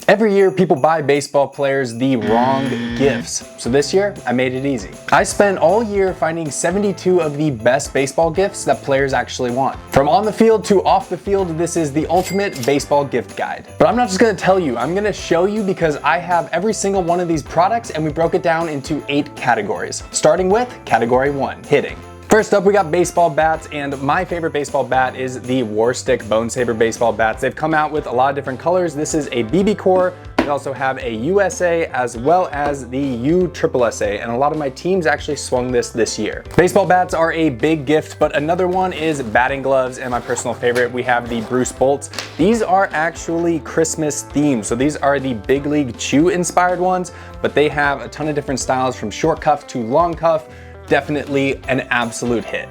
Every year, people buy baseball players the wrong gifts. So this year, I made it easy. I spent all year finding 72 of the best baseball gifts that players actually want. From on the field to off the field, this is the ultimate baseball gift guide. But I'm not just gonna tell you, I'm gonna show you because I have every single one of these products and we broke it down into 8 categories. Starting with category 1, hitting. First up, we got baseball bats, and my favorite baseball bat is the Warstick Bone Saber baseball bats. They've come out with a lot of different colors. This is a BB core. We also have a USA as well as the USSSA, and a lot of my teams actually swung this year. Baseball bats are a big gift, but another one is batting gloves, and my personal favorite, we have the Bruce Bolts. These are actually Christmas themed, so these are the Big League Chew inspired ones, but they have a ton of different styles from short cuff to long cuff. Definitely an absolute hit.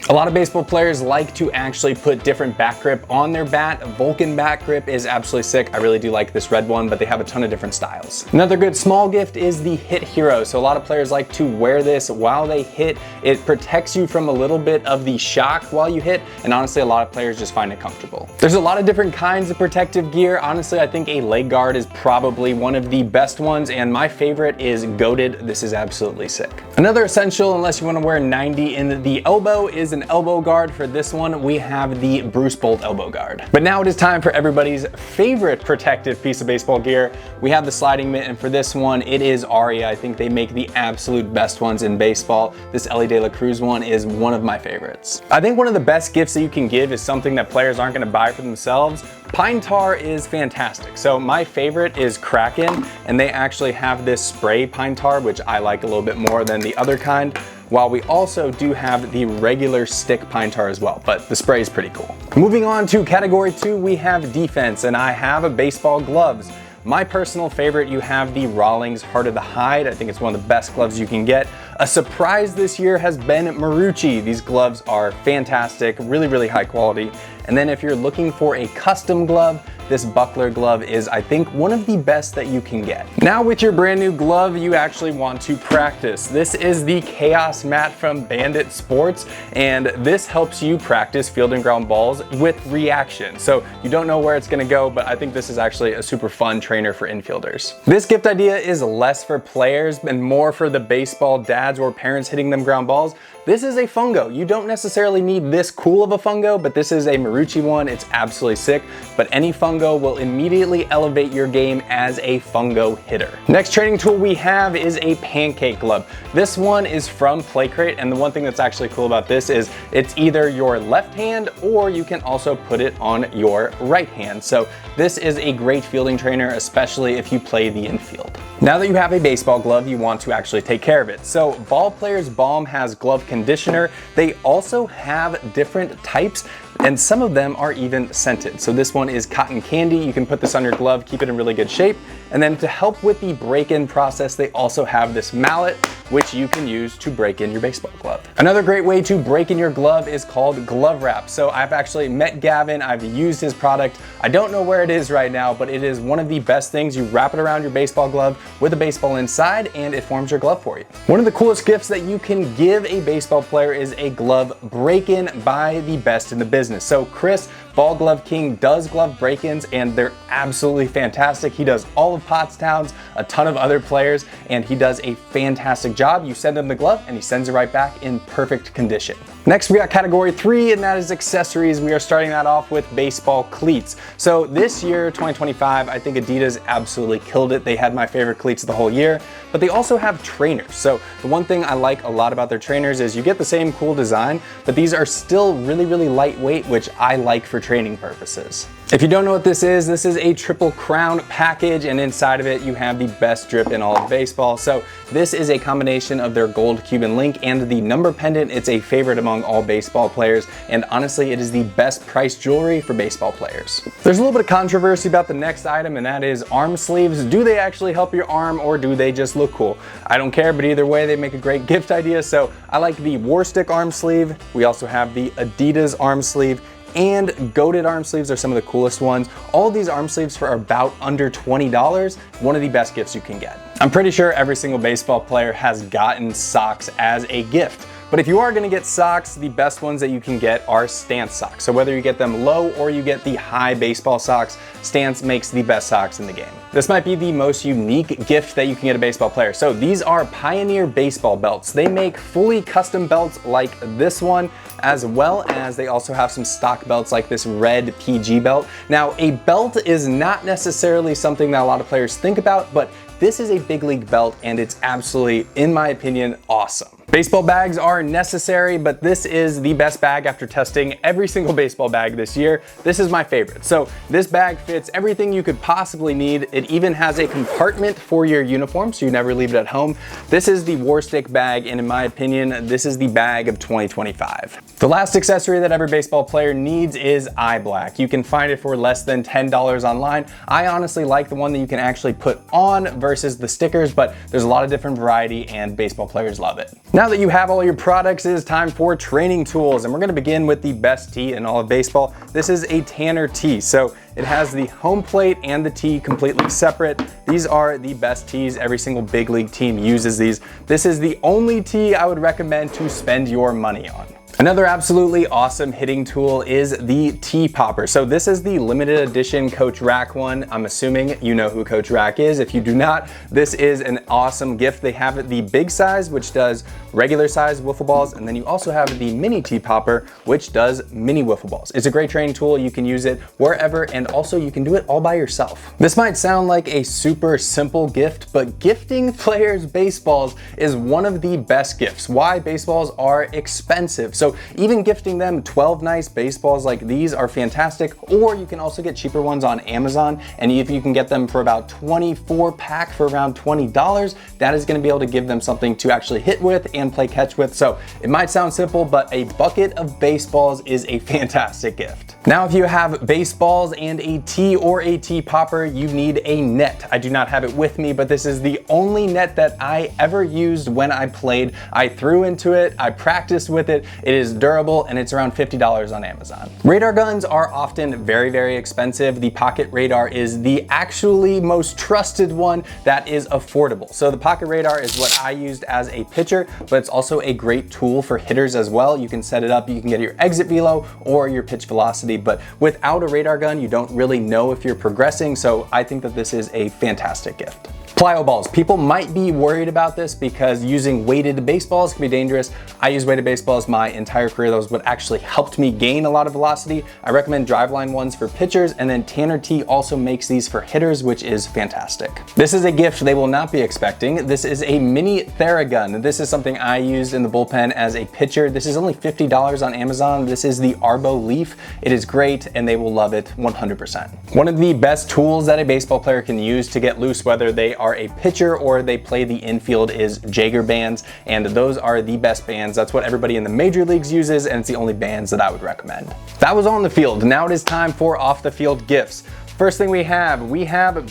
A lot of baseball players like to actually put different back grip on their bat. Vulcan back grip is absolutely sick. I really do like this red one, but they have a ton of different styles. Another good small gift is the Hit Hero. So a lot of players like to wear this while they hit. It protects you from a little bit of the shock while you hit, and honestly, a lot of players just find it comfortable. There's a lot of different kinds of protective gear. Honestly, I think a leg guard is probably one of the best ones, and my favorite is Goated. This is absolutely sick. Another essential, unless you want to wear 90 in the elbow, is an elbow guard. For this one, we have the Bruce Bolt elbow guard. But now it is time for everybody's favorite protective piece of baseball gear. We have the sliding mitt, and for this one, it is Aria. I think they make the absolute best ones in baseball. This Elly De La Cruz one is one of my favorites. I think one of the best gifts that you can give is something that players aren't going to buy for themselves. Pine tar is fantastic. So my favorite is Kraken, and they actually have this spray pine tar, which I like a little bit more than the other kind, while we also do have the regular stick pine tar as well, but the spray is pretty cool. Moving on to category 2, we have defense, and I have a baseball gloves. My personal favorite, you have the Rawlings Heart of the Hide. I think it's one of the best gloves you can get. A surprise this year has been Marucci. These gloves are fantastic, really, really high quality. And then if you're looking for a custom glove, this Buckler glove is, I think, one of the best that you can get. Now with your brand new glove, you actually want to practice. This is the Chaos Mat from Bandit Sports, and this helps you practice field and ground balls with reaction. So you don't know where it's gonna go, but I think this is actually a super fun trainer for infielders. This gift idea is less for players and more for the baseball dads or parents hitting them ground balls. This is a fungo. You don't necessarily need this cool of a fungo, but this is a Marucci one. It's absolutely sick, but any fungo will immediately elevate your game as a fungo hitter. Next training tool we have is a pancake glove. This one is from PlayCrate, and the one thing that's actually cool about this is it's either your left hand or you can also put it on your right hand. So this is a great fielding trainer, especially if you play the infield. Now that you have a baseball glove, you want to actually take care of it. So Ball Players Balm has glove conditioner. They also have different types, and some of them are even scented. So this one is cotton candy. You can put this on your glove, keep it in really good shape. And then to help with the break-in process, they also have this mallet, which you can use to break in your baseball glove. Another great way to break in your glove is called glove wrap. So I've actually met Gavin, I've used his product. I don't know where it is right now, but it is one of the best things. You wrap it around your baseball glove with a baseball inside, and it forms your glove for you. One of the coolest gifts that you can give a baseball player is a glove break-in by the best in the business. So Chris, Ball Glove King, does glove break-ins, and they're absolutely fantastic. He does all of Pottstown's, a ton of other players, and he does a fantastic job. You send him the glove and he sends it right back in perfect condition. Next, we got category 3, and that is accessories. We are starting that off with baseball cleats. So this year, 2025, I think Adidas absolutely killed it. They had my favorite cleats the whole year, but they also have trainers. So the one thing I like a lot about their trainers is you get the same cool design, but these are still really, really lightweight, which I like for training purposes. If you don't know what this is a Triple Crown package, and inside of it you have the best drip in all of baseball. So this is a combination of their gold Cuban link and the number pendant. It's a favorite among all baseball players, and honestly it is the best priced jewelry for baseball players. There's a little bit of controversy about the next item, and that is arm sleeves. Do they actually help your arm, or do they just look cool? I don't care, but either way they make a great gift idea. So I like the Warstick arm sleeve. We also have the Adidas arm sleeve, and Goated arm sleeves are some of the coolest ones. All of these arm sleeves for about under $20, one of the best gifts you can get. I'm pretty sure every single baseball player has gotten socks as a gift. But if you are gonna get socks, the best ones that you can get are Stance socks. So whether you get them low or you get the high baseball socks, Stance makes the best socks in the game. This might be the most unique gift that you can get a baseball player. So these are Pioneer baseball belts. They make fully custom belts like this one, as well as they also have some stock belts like this red PG belt. Now, a belt is not necessarily something that a lot of players think about, but this is a big league belt and it's absolutely, in my opinion, awesome. Baseball bags are necessary, but this is the best bag after testing every single baseball bag this year. This is my favorite. So this bag fits everything you could possibly need. It even has a compartment for your uniform, so you never leave it at home. This is the Warstick bag, and in my opinion, this is the bag of 2025. The last accessory that every baseball player needs is eye black. You can find it for less than $10 online. I honestly like the one that you can actually put on versus the stickers, but there's a lot of different variety and baseball players love it. Now that you have all your products, it is time for training tools, and we're gonna begin with the best tee in all of baseball. This is a Tanner tee. So it has the home plate and the tee completely separate. These are the best tees. Every single big league team uses these. This is the only tee I would recommend to spend your money on. Another absolutely awesome hitting tool is the tee popper. So this is the limited edition Coach Rack one. I'm assuming you know who Coach Rack is. If you do not, this is an awesome gift. They have the big size, which does regular size wiffle balls, and then you also have the mini tee popper, which does mini wiffle balls. It's a great training tool. You can use it wherever, and also you can do it all by yourself. This might sound like a super simple gift, but gifting players baseballs is one of the best gifts. Why? Baseballs are expensive. So even gifting them 12 nice baseballs like these are fantastic, or you can also get cheaper ones on Amazon, and if you can get them for about 24 pack for around $20, that is gonna be able to give them something to actually hit with and play catch with. So it might sound simple, but a bucket of baseballs is a fantastic gift. Now, if you have baseballs and a tee or a tee popper, you need a net. I do not have it with me, but this is the only net that I ever used when I played. I threw into it, I practiced with it. It is durable and it's around $50 on Amazon. Radar guns are often very, very expensive. The Pocket Radar is the actually most trusted one that is affordable. So the Pocket Radar is what I used as a pitcher, but it's also a great tool for hitters as well. You can set it up, you can get your exit velo or your pitch velocity, but without a radar gun, you don't really know if you're progressing. So I think that this is a fantastic gift. Plyo balls. People might be worried about this because using weighted baseballs can be dangerous. I use weighted baseballs my entire career. Those what actually helped me gain a lot of velocity. I recommend Driveline ones for pitchers, and then Tanner Tee also makes these for hitters, which is fantastic. This is a gift they will not be expecting. This is a mini Theragun. This is something I used in the bullpen as a pitcher. This is only $50 on Amazon. This is the Arbo Leaf. It is great and they will love it 100%. One of the best tools that a baseball player can use to get loose, whether they are a pitcher or they play the infield, is Jaeger bands, and those are the best bands. That's what everybody in the major leagues uses, and it's the only bands that I would recommend. That was on the field. Now it is time for off the field gifts. First thing we have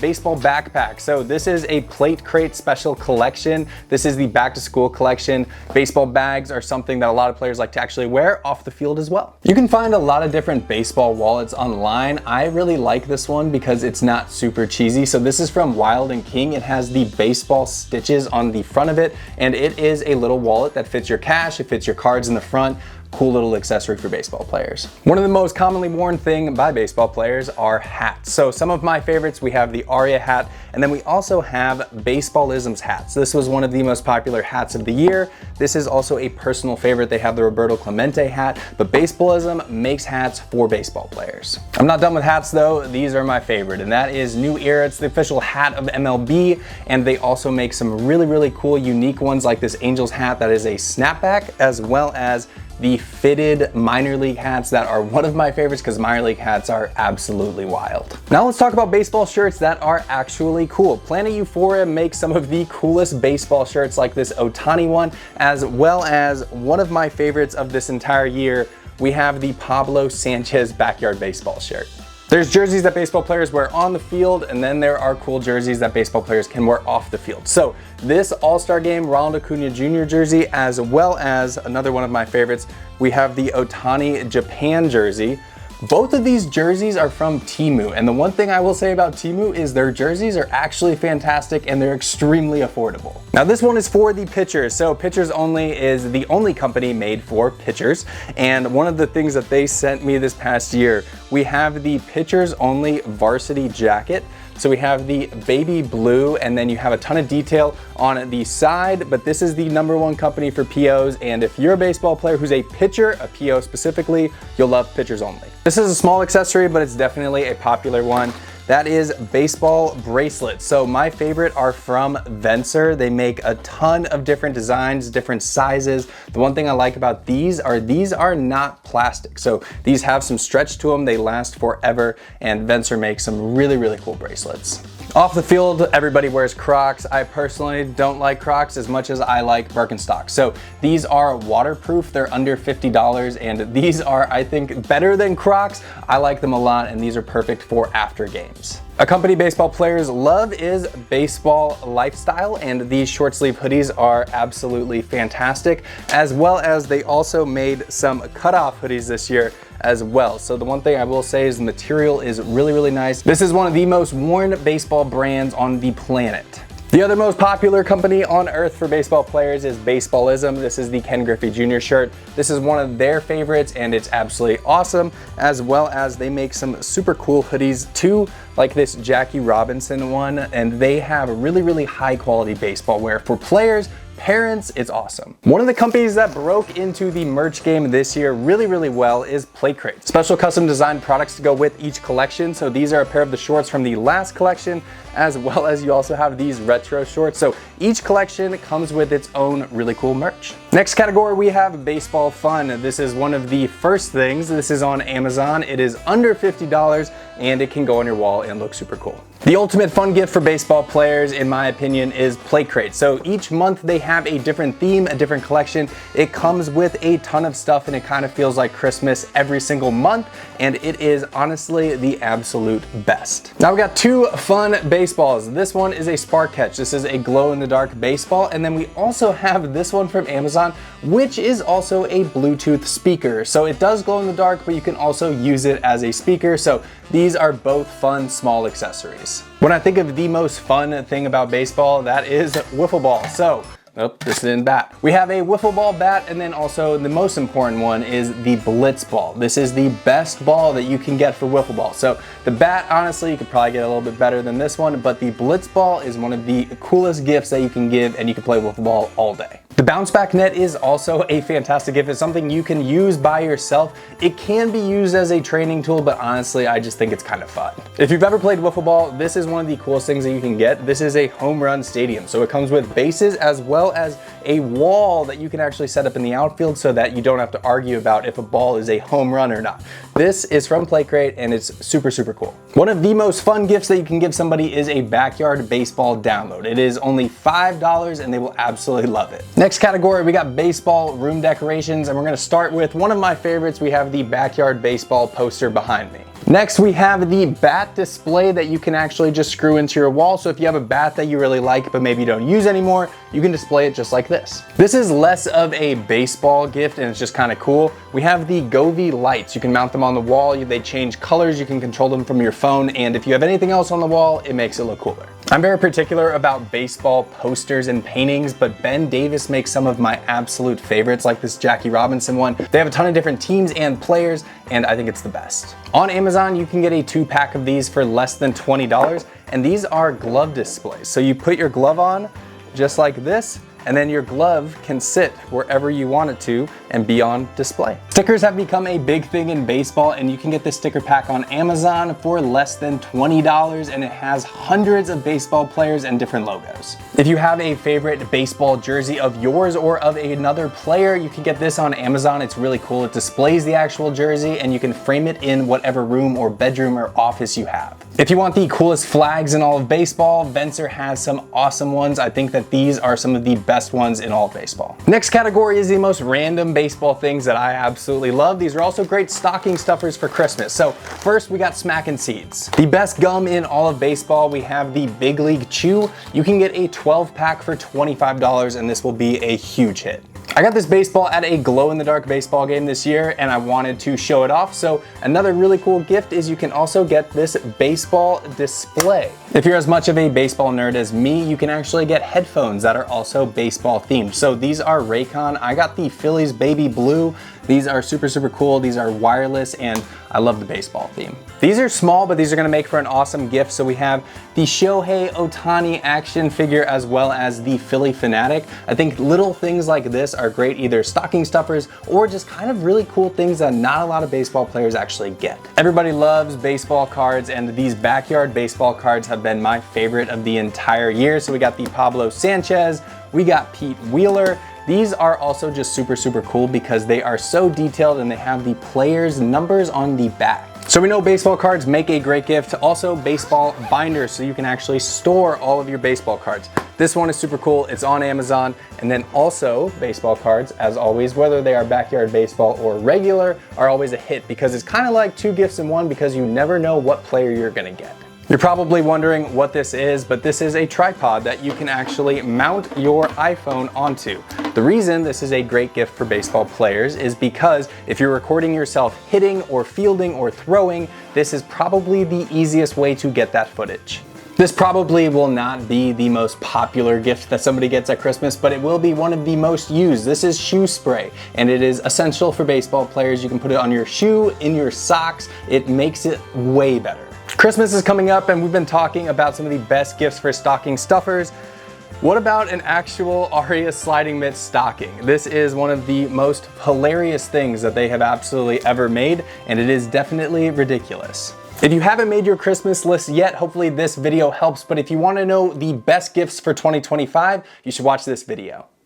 baseball backpack. So this is a Plate Crate special collection. This is the back to school collection. Baseball bags are something that a lot of players like to actually wear off the field as well. You can find a lot of different baseball wallets online. I really like this one because it's not super cheesy. So this is from Wild and King. It has the baseball stitches on the front of it, and it is a little wallet that fits your cash, it fits your cards in the front. Cool little accessory for baseball players. One of the most commonly worn thing by baseball players are hats. So some of my favorites, we have the Aria hat, and then we also have Baseballisms hats. This was one of the most popular hats of the year. This is also a personal favorite. They have the Roberto Clemente hat, but Baseballism makes hats for baseball players. I'm not done with hats though. These are my favorite, and that is New Era. It's the official hat of MLB, and they also make some really, really cool, unique ones like this Angels hat that is a snapback, as well as the fitted minor league hats that are one of my favorites because minor league hats are absolutely wild. Now let's talk about baseball shirts that are actually cool. Planet Euphoria makes some of the coolest baseball shirts like this Ohtani one, as well as one of my favorites of this entire year. We have the Pablo Sanchez backyard baseball shirt. There's jerseys that baseball players wear on the field, and then there are cool jerseys that baseball players can wear off the field. So this All-Star Game Ronald Acuna Jr. jersey, as well as another one of my favorites, we have the Ohtani Japan jersey. Both of these jerseys are from Temu, and the one thing I will say about Temu is their jerseys are actually fantastic and they're extremely affordable. Now this one is for the pitchers. So Pitchers Only is the only company made for pitchers, and one of the things that they sent me this past year, we have the Pitchers Only varsity jacket. So we have the baby blue, and then you have a ton of detail on the side, but this is the #1 company for POs. And if you're a baseball player who's a pitcher, a PO specifically, you'll love Pitchers Only. This is a small accessory, but it's definitely a popular one. That is baseball bracelets. So my favorite are from Venser. They make a ton of different designs, different sizes. The one thing I like about these are not plastic. So these have some stretch to them. They last forever, and Venser makes some really, really cool bracelets. Off the field, everybody wears Crocs. I personally don't like Crocs as much as I like Birkenstocks. So these are waterproof. They're under $50, and these are, I think, better than Crocs. I like them a lot, and these are perfect for after games. A company baseball players love is Baseball Lifestyle, and these short sleeve hoodies are absolutely fantastic, as well as they also made some cutoff hoodies this year as well. So the one thing I will say is the material is really, really nice. This is one of the most worn baseball brands on the planet. The other most popular company on earth for baseball players is Baseballism. This is the Ken Griffey Jr. shirt. This is one of their favorites, and it's absolutely awesome, as well as they make some super cool hoodies too, like this Jackie Robinson one, and they have really, really high quality baseball wear for players, parents. It's awesome. One of the companies that broke into the merch game this year really, really well is PlayCrate. Special custom designed products to go with each collection. So these are a pair of the shorts from the last collection, as well as you also have these retro shorts. So each collection comes with its own really cool merch. Next category, we have baseball fun. This is one of the first things. This is on Amazon. It is under $50, and it can go on your wall and look super cool. The ultimate fun gift for baseball players, in my opinion, is PlayCrate. So each month they have a different theme, a different collection. It comes with a ton of stuff, and it kind of feels like Christmas every single month, and it is honestly the absolute best. Now we got two fun baseballs. This one is a Spark Catch. This is a glow-in-the-dark baseball, and then we also have this one from Amazon, which is also a Bluetooth speaker. So it does glow in the dark, but you can also use it as a speaker. So these are both fun, small accessories. When I think of the most fun thing about baseball, that is wiffle ball. So, this isn't bat. We have a wiffle ball bat, and then also the most important one is the Blitz ball. This is the best ball that you can get for wiffle ball. So the bat, honestly, you could probably get a little bit better than this one, but the Blitz ball is one of the coolest gifts that you can give, and you can play wiffle ball all day. The bounce back net is also a fantastic gift. It's something you can use by yourself. It can be used as a training tool, but honestly, I just think it's kind of fun. If you've ever played wiffle ball, this is one of the coolest things that you can get. This is a home run stadium. So it comes with bases as well as a wall that you can actually set up in the outfield so that you don't have to argue about if a ball is a home run or not. This is from PlayCrate, and it's super, super cool. One of the most fun gifts that you can give somebody is a backyard baseball download. It is only $5, and they will absolutely love it. Next category, we got baseball room decorations, and we're gonna start with one of my favorites. We have the backyard baseball poster behind me. Next, we have the bat display that you can actually just screw into your wall. So if you have a bat that you really like, but maybe you don't use anymore, you can display it just like this. This is less of a baseball gift, and it's just kind of cool. We have the Govee lights. You can mount them on the wall. They change colors. You can control them from your phone. And if you have anything else on the wall, it makes it look cooler. I'm very particular about baseball posters and paintings, but Ben Davis makes some of my absolute favorites, like this Jackie Robinson one. They have a ton of different teams and players, and I think it's the best. On Amazon, you can get a 2-pack of these for less than $20, and these are glove displays. So you put your glove on just like this, and then your glove can sit wherever you want it to and be on display. Stickers have become a big thing in baseball, and you can get this sticker pack on Amazon for less than $20, and it has hundreds of baseball players and different logos. If you have a favorite baseball jersey of yours or of another player, you can get this on Amazon. It's really cool. It displays the actual jersey, and you can frame it in whatever room or bedroom or office you have. If you want the coolest flags in all of baseball, Venser has some awesome ones. I think that these are some of the best ones in all of baseball. Next category is the most random baseball things that I absolutely love. These are also great stocking stuffers for Christmas. So first, we got Smackin' Seeds. The best gum in all of baseball. We have the Big League Chew. You can get a 12-pack for $25, and this will be a huge hit. I got this baseball at a glow-in-the-dark baseball game this year and I wanted to show it off. So another really cool gift is you can also get this baseball display. If you're as much of a baseball nerd as me, you can actually get headphones that are also baseball themed. So these are Raycon. I got the Phillies Baby Blue. These are super cool. These are wireless and I love the baseball theme. These are small, but these are gonna make for an awesome gift. So we have the Shohei Ohtani action figure as well as the Philly Fanatic. I think little things like this are great, either stocking stuffers or just kind of really cool things that not a lot of baseball players actually get. Everybody loves baseball cards and these backyard baseball cards have been my favorite of the entire year. So we got the Pablo Sanchez, we got Pete Wheeler. These are also just super cool because they are so detailed and they have the players' numbers on the back. So we know baseball cards make a great gift. Also baseball binders, so you can actually store all of your baseball cards. This one is super cool. It's on Amazon. And then also baseball cards, as always, whether they are backyard baseball or regular, are always a hit because it's kind of like two gifts in one because you never know what player you're gonna get. You're probably wondering what this is, but this is a tripod that you can actually mount your iPhone onto. The reason this is a great gift for baseball players is because if you're recording yourself hitting or fielding or throwing, this is probably the easiest way to get that footage. This probably will not be the most popular gift that somebody gets at Christmas, but it will be one of the most used. This is shoe spray, and it is essential for baseball players. You can put it on your shoe, in your socks. It makes it way better. Christmas is coming up and we've been talking about some of the best gifts for stocking stuffers. What about an actual Aria sliding mitt stocking? This is one of the most hilarious things that they have absolutely ever made, and it is definitely ridiculous. If you haven't made your Christmas list yet, hopefully this video helps, but if you want to know the best gifts for 2025, you should watch this video.